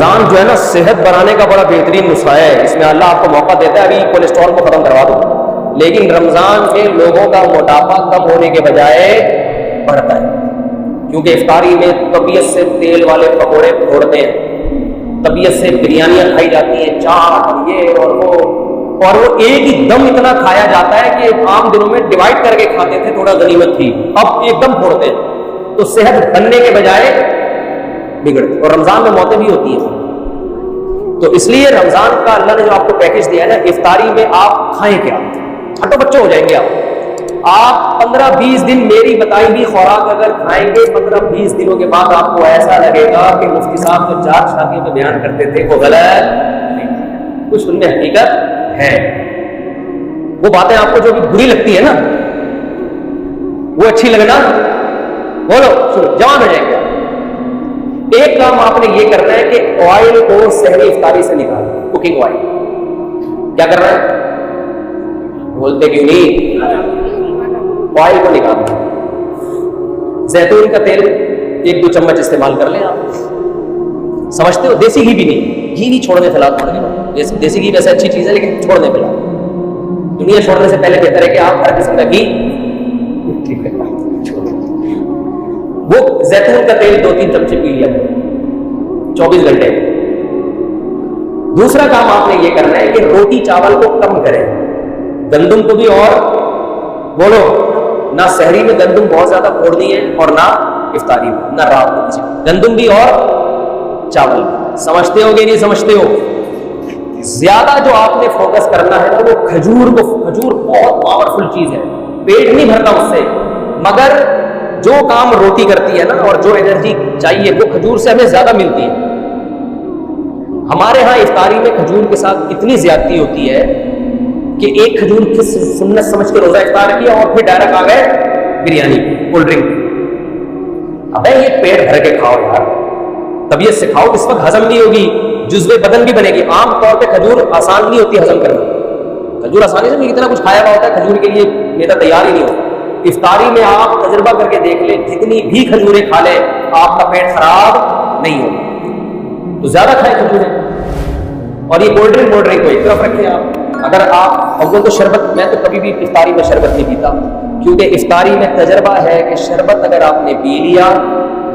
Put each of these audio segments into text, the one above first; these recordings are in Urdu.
رمضان جو ہے نا صحت بنانے کا بڑا بہترین نسخہ ہے. اس میں اللہ آپ کو موقع دیتا ہے ابھی کولیسٹرول کو ختم کروا دو, لیکن رمضان میں لوگوں کا موٹاپا کم ہونے کے بجائے بڑھتا ہے, کیونکہ افطاری میں طبیعت سے تیل والے پکوڑے پھوڑتے ہیں, طبیعت سے بریانیاں کھائی جاتی ہیں, چاٹ یہ اور وہ ایک ہی دم اتنا کھایا جاتا ہے کہ عام دنوں میں ڈیوائڈ کر کے کھاتے تھے, تھوڑا غنیمت تھی, اب ایک دم پھوڑتے ہیں, تو صحت بننے کے بجائے بگڑتی. اور رمضان میں موتیں بھی ہوتی ہیں. تو اس لیے رمضان کا اللہ نے جو آپ کو پیکج دیا ہے نا, افطاری میں آپ کھائیں کیا, ہٹو بچے ہو جائیں گے آپ 15-20 دن میری بتائی ہوئی خوراک اگر کھائیں گے, 15-20 دنوں کے بعد آپ کو ایسا لگے گا کہ مفتی صاحب جو 4 شادیوں میں بیان کرتے تھے وہ غلط نہیں, کچھ ان میں حقیقت ہے. وہ باتیں آپ کو جو بھی بری لگتی ہے نا وہ اچھی لگنا, بولو سنو جوان ہو جائیں گے. ایک کام آپ نے یہ کرنا ہے کہ آئل کو سحری افطاری سے نکالنا, کوکنگ آئل کیا کرنا ہے, بولتے کیوں نہیں, آئل کو نکالنا. زیتون کا تیل 1-2 چمچ استعمال کر لیں آپ, سمجھتے ہو, دیسی گھی بھی نہیں, گھی نہیں چھوڑنے فی الحال تھوڑے دنوں, دیسی گھی ویسے اچھی چیز ہے لیکن چھوڑنے فی الحال, دنیا چھوڑنے سے پہلے بہتر ہے کہ آپ ہر قسم کا گھی وہ زیتون کا تیل 2-3 چمچے پی لیا 24 گھنٹے. دوسرا کام آپ نے یہ کرنا ہے کہ روٹی چاول کو کم کریں, گندم کو بھی, اور بولو نہ سحری میں گندم بہت زیادہ پھوڑنی ہے اور نہ افطاری میں, نہ رات کو, گندم بھی اور چاول بھی. سمجھتے ہو کہ نہیں سمجھتے ہو؟ زیادہ جو آپ نے فوکس کرنا ہے وہ کھجور بہت پاورفل چیز ہے, پیٹ نہیں بھرتا اس سے, مگر جو کام روٹی کرتی ہے نا اور جو انرجی چاہیے وہ کھجور سے ہمیں زیادہ ملتی ہے. ہمارے ہاں افطاری میں کھجور کے ساتھ اتنی زیادتی ہوتی ہے کہ ایک کھجور کی سنت سمجھ کے روزہ افطار کیا اور پھر ڈائریکٹ آ گئے بریانی کولڈ ڈرنک. ابے یہ پیٹ بھر کے کھاؤ یار, طبیعت سے کھاؤ, اس وقت ہضم نہیں ہوگی, جزو بدن بھی بنے گی. عام طور پہ کھجور آسان نہیں ہوتی ہضم کرنا, کھجور آسانی سے نہیں, اتنا کچھ کھایا ہوا ہوتا ہے کھجور کے لیے میدا تیار ہی نہیں ہوتا. افطاری میں آپ تجربہ کر کے دیکھ لیں, جتنی بھی کھجوریں کھا لیں آپ کا پیٹ خراب نہیں ہوگا, تو زیادہ کھائیں کھجوریں. اور یہ کولڈ ڈرنک کو ایک طرف رکھیں آپ. اگر آپ اول تو شربت, میں تو کبھی بھی افطاری میں شربت نہیں پیتا, کیونکہ افطاری میں تجربہ ہے کہ شربت اگر آپ نے پی لیا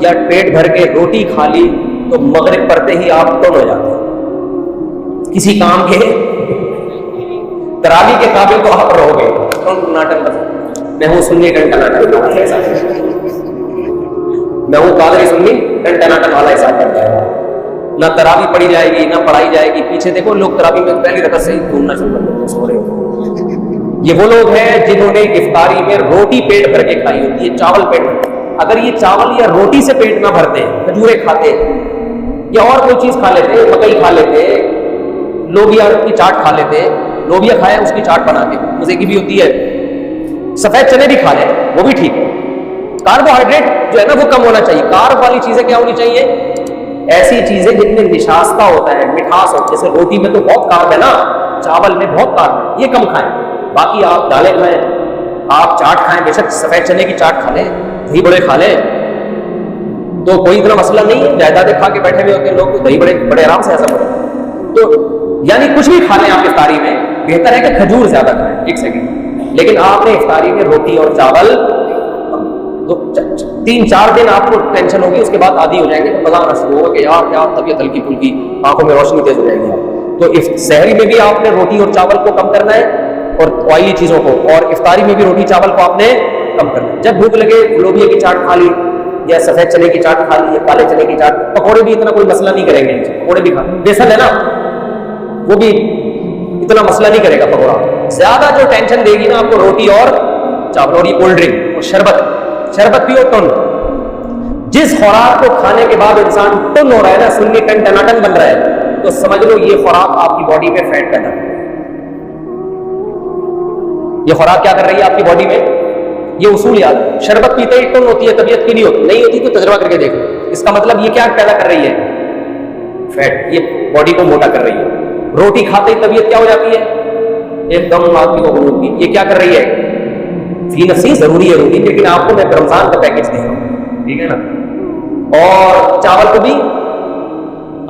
یا پیٹ بھر کے روٹی کھا لی تو مغرب پڑتے ہی آپ ٹن ہو جاتے ہیں, کسی کام کے تراویح کے قابل تو آپ رہو گے. ناٹک میں ہوں سنی ٹنٹا ناٹک, میں ہوں قادری سنی ٹنٹا ناٹک والا حساب کرتا ہے. نہ تراویح پڑھی جائے گی نہ پڑھائی جائے گی. پیچھے دیکھو لوگ تراویح میں پہلی رکعت سے ہی گھومنا شروع کر دیتے ہیں, سو رہے. یہ وہ لوگ ہیں جنہوں نے افطاری میں روٹی پیٹ بھر کے کھائی ہوتی ہے, چاول پیٹ بھر. اگر یہ چاول یا روٹی سے پیٹ نہ بھرتے, کھجوریں کھاتے یا اور کوئی چیز کھا لیتے, مکئی کھا لیتے, لوبیا کی چاٹ کھا لیتے, لوبیا کھائے اس کی چاٹ بنا کے مزے کی بھی ہوتی ہے, سفید چنے بھی کھا لیں وہ بھی ٹھیک ہے. کاربوہائیڈریٹ جو ہے نا وہ کم ہونا چاہیے. کارب والی چیزیں کیا ہونی چاہیے, ایسی چیزیں جن میں نشاستہ ہوتا ہے, مٹھاس ہوتی ہے. جیسے روٹی میں تو بہت کارب ہے نا, چاول میں بہت کارب ہے, یہ کم کھائیں. باقی آپ دالیں کھائیں, آپ چاٹ کھائیں, بے شک سفید چنے کی چاٹ کھا لیں, دہی بڑے کھا لیں, تو کوئی اتنا مسئلہ نہیں ہے. جائیدادیں کھا کے بیٹھے ہوئے ہوتے ہیں لوگ, دہی بڑے بڑے آرام سے ایسا پڑے. تو یعنی کچھ بھی کھا لیں آپ افطاری میں, بہتر ہے کہ کھجور زیادہ کھائیں. ایک سیکنڈ, لیکن آپ نے افطاری میں روٹی اور چاول 3-4 دن آپ کو ٹینشن ہوگی, اس کے بعد عادی ہو جائیں گے, تو مزہ آنا شروع ہوگا کہ یار کیا طبیعت ہلکی پھلکی, آنکھوں میں روشنی تیز ہو جائے گی. تو سحری میں بھی آپ نے روٹی اور چاول کو کم کرنا ہے اور آئلی چیزوں کو, اور افطاری میں بھی روٹی چاول کو آپ نے کم کرنا ہے. جب بھوک لگے لوبیا کی چاٹ کھا لی یا سفید چنے کی چاٹ کھا لی یا کالے چنے کی چاٹ, پکوڑے بھی اتنا کوئی مسئلہ نہیں کریں گے, پکوڑے بھی کھا, بیسن ہے نا وہ بھی اتنا مسئلہ نہیں کرے گا پکوڑا. زیادہ جو ٹینشن دے گی نا آپ کو روٹی اور چاول, اور یہ کولڈ ڈرنک اور شربت پیو ٹن. جس خوراک کو کھانے کے بعد انسان ٹن ہو رہا ہے نا, سنی ٹن ٹناٹن بن رہا ہے, تو سمجھ لو یہ خوراک آپ کی باڈی میں فیٹ پیدا کر رہی ہے. یہ خوراک کیا کر رہی ہے آپ کی باڈی میں, یہ اصول یاد. شربت پیتے ہی ٹن ہوتی ہے, طبیعت کی نہیں ہوتی تو تجربہ کر کے دیکھ لو. اس کا مطلب یہ کیا پیدا کر رہی ہے, فیٹ, یہ باڈی کو موٹا کر رہی ہے. روٹی کھاتے ہی طبیعت کیا ہو جاتی ہے, ایک دم آدمی کو غنود کی. یہ کیا کر رہی ہے, فی نفسی ضروری ہے روٹی, لیکن آپ کو میں رمضان کا پیکج دے رہا ہوں, ٹھیک ہے نا. اور چاول کو بھی